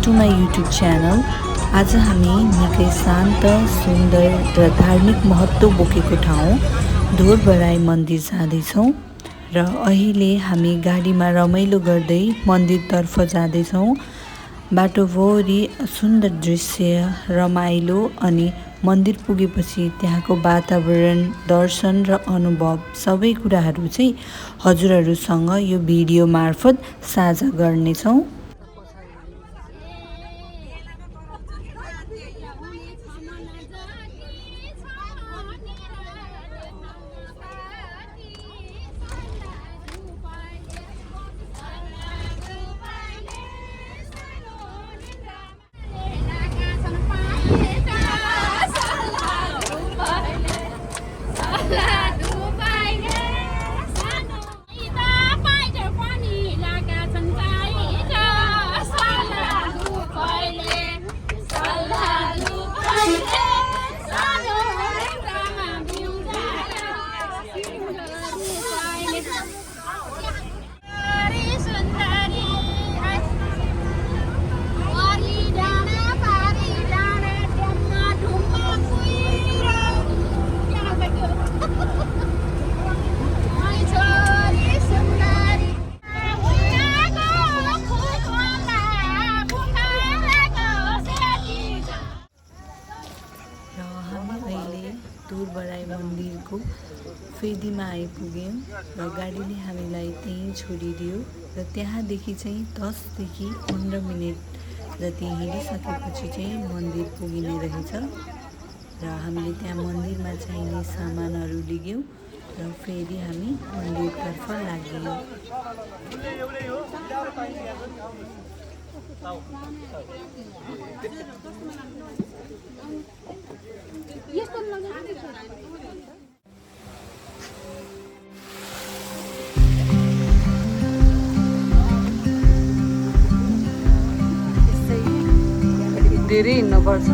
To my YouTube channel. आज हामी निकै शान्त, सुन्दर र धार्मिक महत्त्व बोकेको ठाउँ ढोरबराई मन्दिर जाँदैछौँ र अहिले हामी गाडीमा रमाइलो गर्दै मन्दिरतर्फ जाँदैछौँ। बाटोभरि सुन्दर दृश्य, रमाइलो अनि मन्दिर पुगेपछि त्यहाँको वातावरण, दर्शन र अनुभव सबै कुराहरू चाहिँ हजुरहरूसँग यो भिडियो मार्फत साझा गर्नेछौँ। ढोरबराई मन्दिरको फेदीमा आइपुग्यौँ र गाडीले हामीलाई त्यहीँ छोडिदियो र त्यहाँदेखि चाहिँ 10 देखि 15 मिनट जति हिँडिसकेपछि चाहिँ मन्दिर पुगिने रहेछ र हामीले त्यहाँ मन्दिरमा चाहिने सामानहरू लियौँ र फेरि हामी मन्दिरतर्फ लाग्यौँ। धेरै हिँड्नुपर्छ।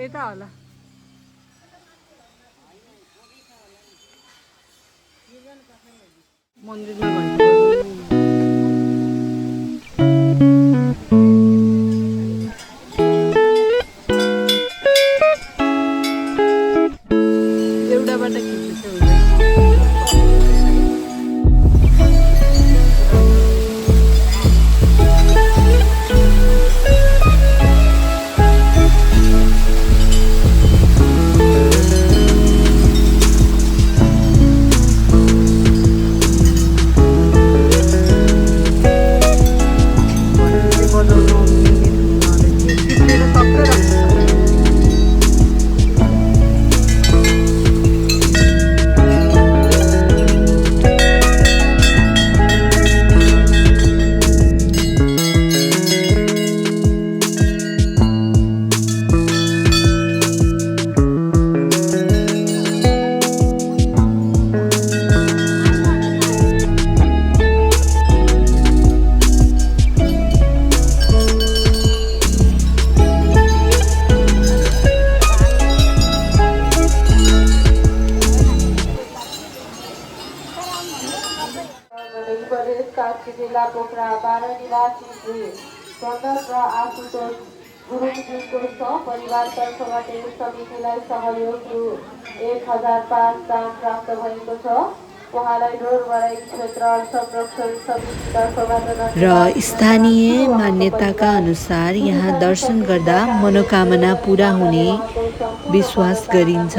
यता होला मन्दिरमा घन्टी एउटाबाट खिच्दैछ जिल्ला पोखरा 12 निवासी श्री सन्दर र आशुतोष गुरुङज्यूको सहपरिवार तर्फबाट यस समितिलाई सहयोग रु 1005 दान प्राप्त भएको छ। उहाँलाई ढोरबराई क्षेत्र संरक्षण समिति तर्फबाट र स्थानीय मान्यताका अनुसार यहाँ दर्शन गर्दा मनोकामना पूरा हुने विश्वास गरिन्छ।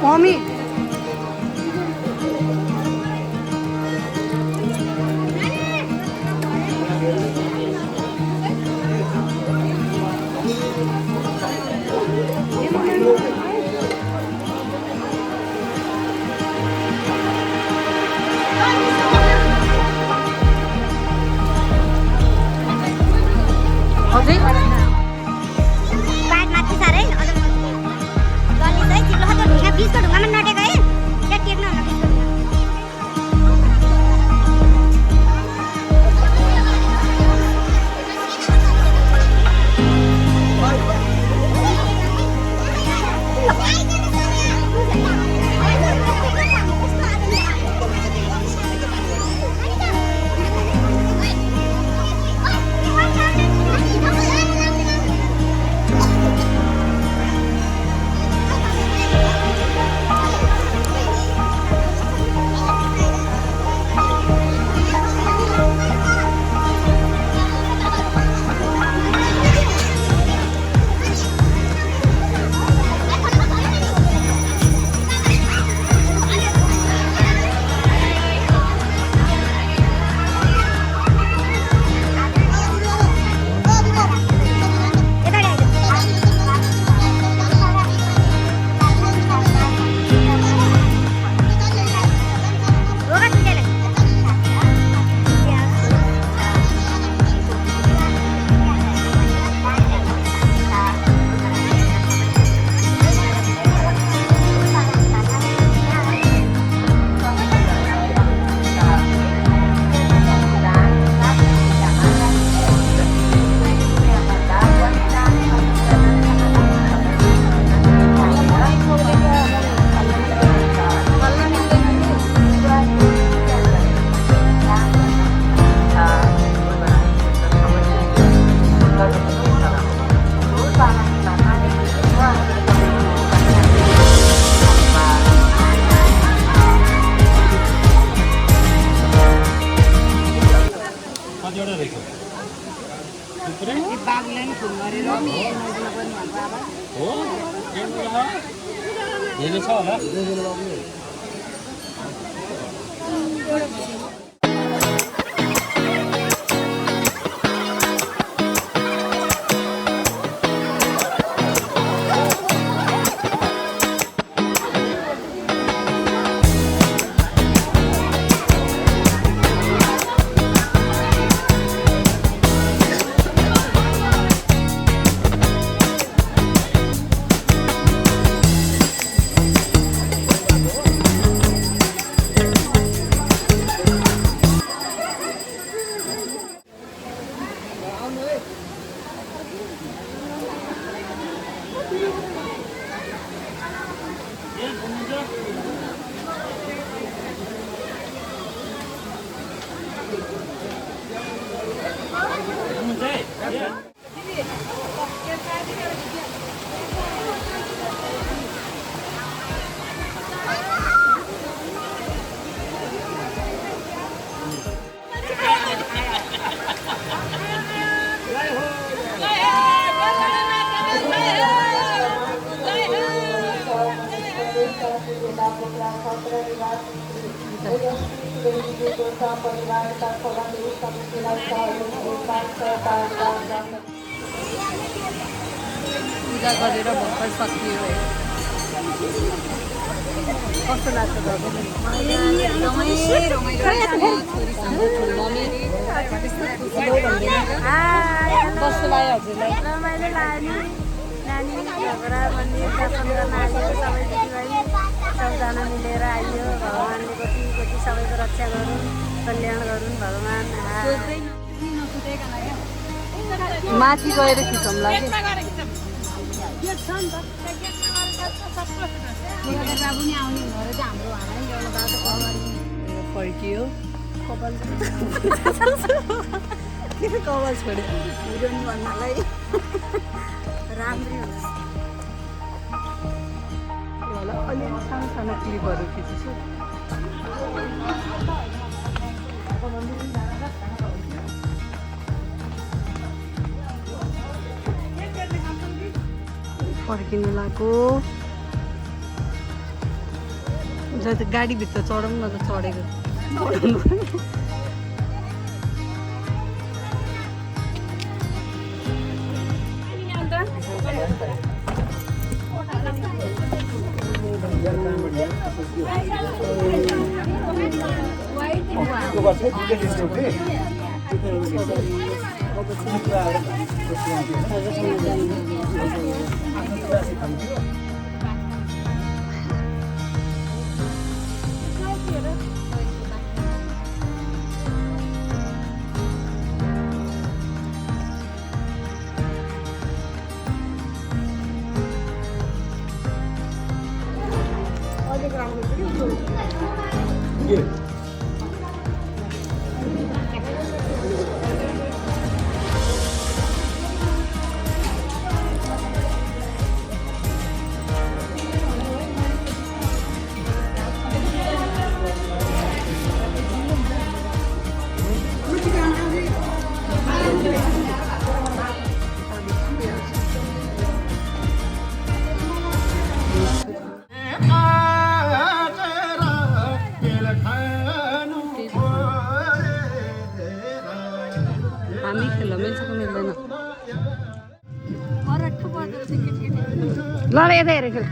मम्मी पाट माथि साह्रै अझ गल्ली चाहिँ चिप्लो खालको ढुङ्गा बिचको ढुङ्गामा नटेको हो हेर्नु छ होला पूजा गरेर भर्खर सकियो कस्तो लाग्छ कस्तो लाग्यो हजुरलाई रमाइलो लाग्यो नानी झगडा भन्ने दर्शन गर्न आएको सबै दिदीबहिनी सबजना मिलेर आइयो भगवान्ले कति कति सबैको रक्षा गरून् कल्याण गरून् भगवान् माथि गएर खिचौँला फर्कियो कपाल कपाल छोड्यो हिरोइन भन्नलाई राम्रै हुन्छ होला अलिक सानो सानो क्लिपहरू खिच्छु फर्किनु लाग्यो गाडीभित्र चढौँ न त चढेको हामी खेल्न मिल्छ मिल्दैन ल यता हेरेर खेल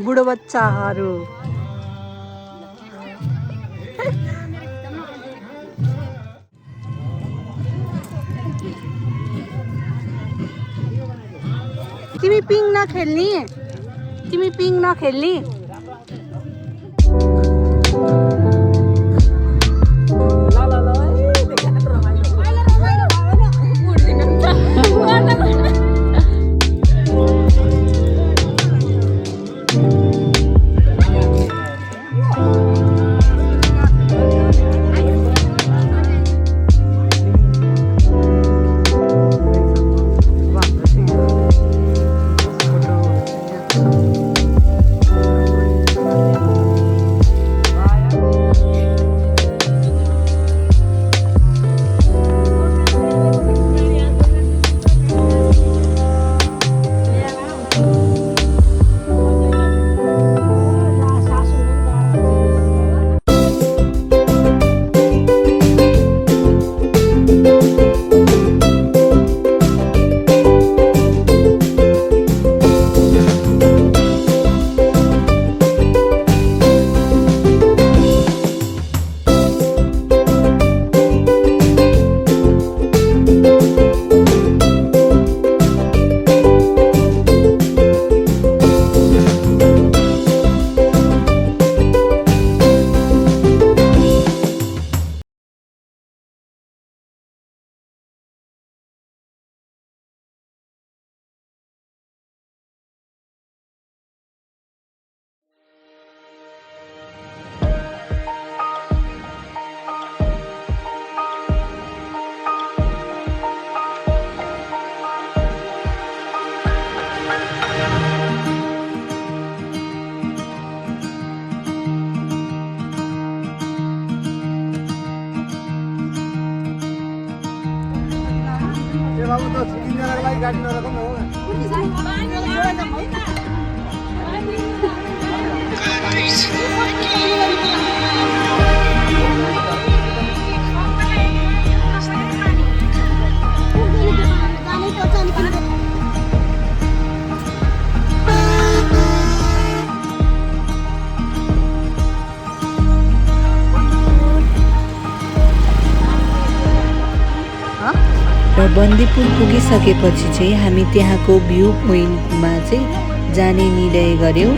बुढो बच्चाहरू तिमी पिङ नखेल्ने र बन्दीपुर पुगिसकेपछि चाहिँ हामी त्यहाँको भ्यू पोइन्टमा चाहिँ जाने निर्णय गऱ्यौँ।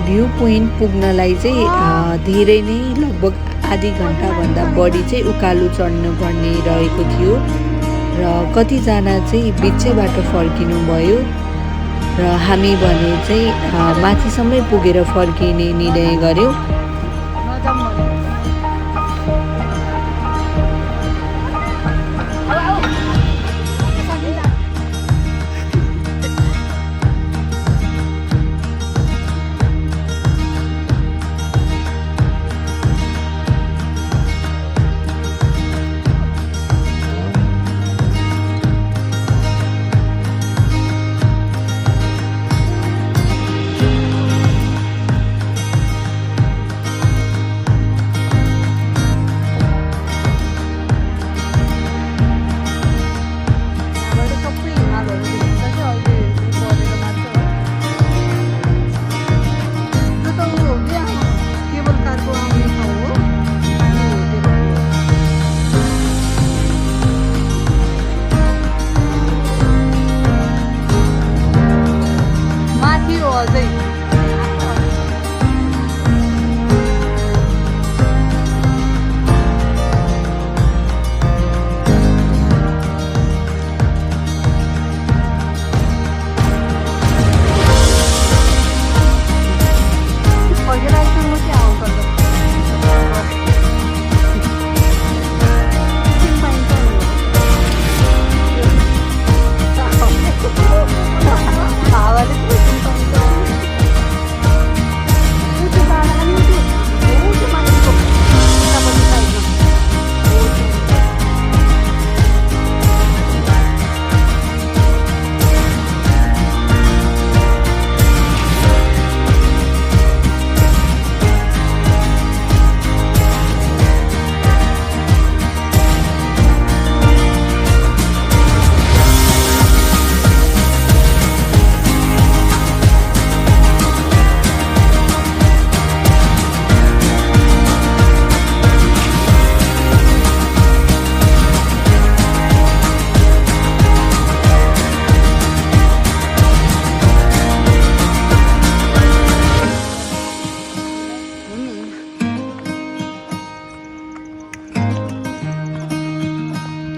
भ्यू पोइन्ट पुग्नलाई चाहिँ धेरै नै लगभग आधी घन्टाभन्दा बढी चाहिँ उकालो चढ्नुपर्ने रहेको थियो र कतिजना चाहिँ बिचैबाट फर्किनु भयो र हामी भने चाहिँ माथिसम्मै पुगेर फर्किने निर्णय गऱ्यौँ।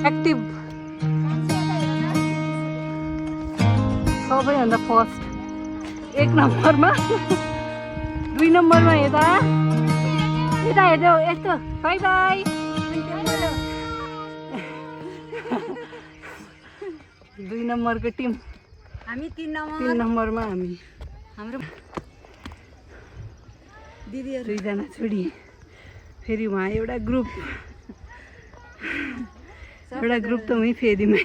एक्टिभ सबैभन्दा फर्स्ट 1 नम्बरमा 2 नम्बरमा यता हेर्देऊ यस्तो बाई बाई 2 नम्बरको टिम हामी 3 नम्बरमा हामी हाम्रो दिदीहरू 2 जना छोडी फेरि उहाँ एउटा ग्रुप त उहीँ फेरिमै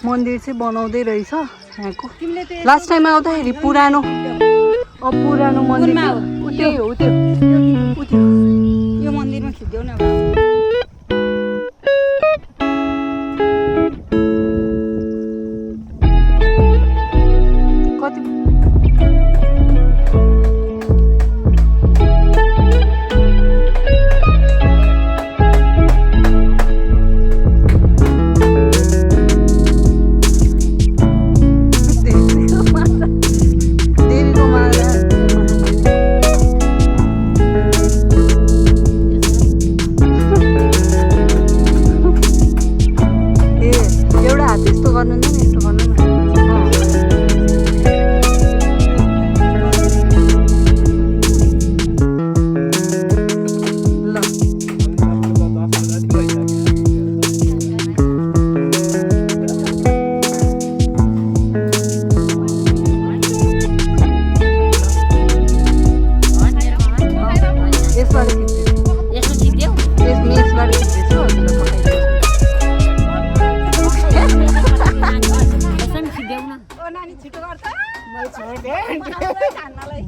मन्दिर चाहिँ बनाउँदै रहेछ यहाँको। लास्ट टाइम आउँदाखेरि पुरानो मन्दिर त्यही हो त्यो यो मन्दिरमा खिच्देऊ न कति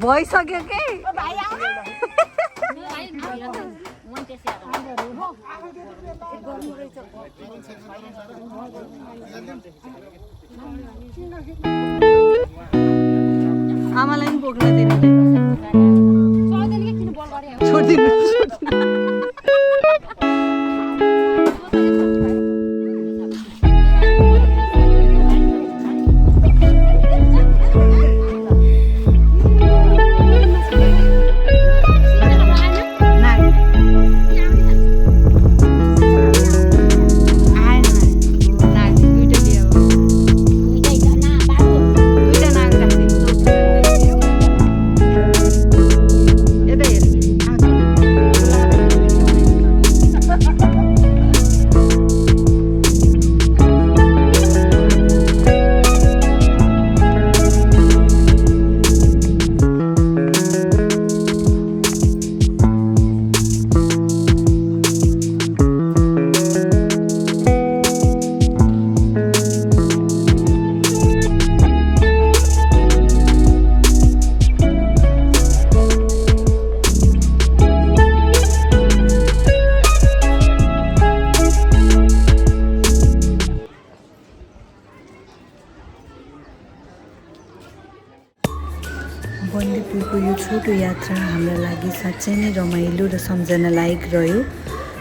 भइसक्यो के आमालाई पनि बोक्न दिनु छोडिदिनु बन्दीपुरको यो छोटो यात्रा हाम्रा लागि साँच्चै नै रमाइलो र सम्झनालायक रह्यो।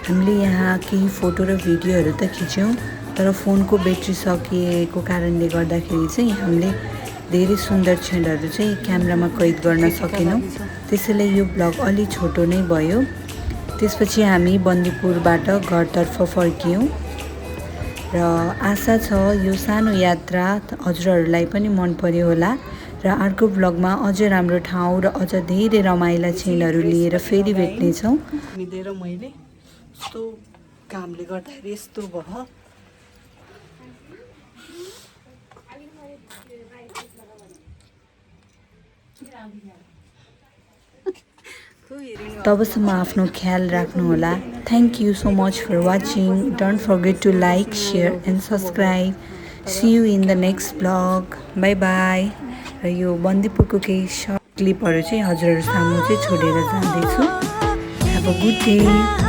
हामीले यहाँ केही फोटो र भिडियोहरू त खिच्यौँ, तर फोनको ब्याट्री सकिएको कारणले गर्दाखेरि चाहिँ हामीले धेरै सुन्दर क्षणहरू चाहिँ क्यामेरामा कैद गर्न सकेनौँ। त्यसैले यो ब्लग अलि छोटो नै भयो। त्यसपछि हामी बन्दीपुरबाट घरतर्फ फर्कियौँ र आशा छ यो सानो यात्रा हजुरहरूलाई पनि मन पर्यो होला र अर्को ब्लगमा अझ राम्रो ठाउँ र अझ धेरै रमाइला क्षणहरू लिएर फेरि भेट्नेछौँ। मिलेर मैले यस्तो कामले गर्दाखेरि यस्तो भयो। तबसम्म आफ्नो ख्याल राख्नुहोला। Thank you so much for watching. Don't forget to like, share and subscribe. See you in the next blog. Bye bye. र यो बन्दीपुरको केही सर्ट क्लिपहरू चाहिँ हजुरहरू सामु चाहिँ छोडेर जाँदैछु। Have a good day.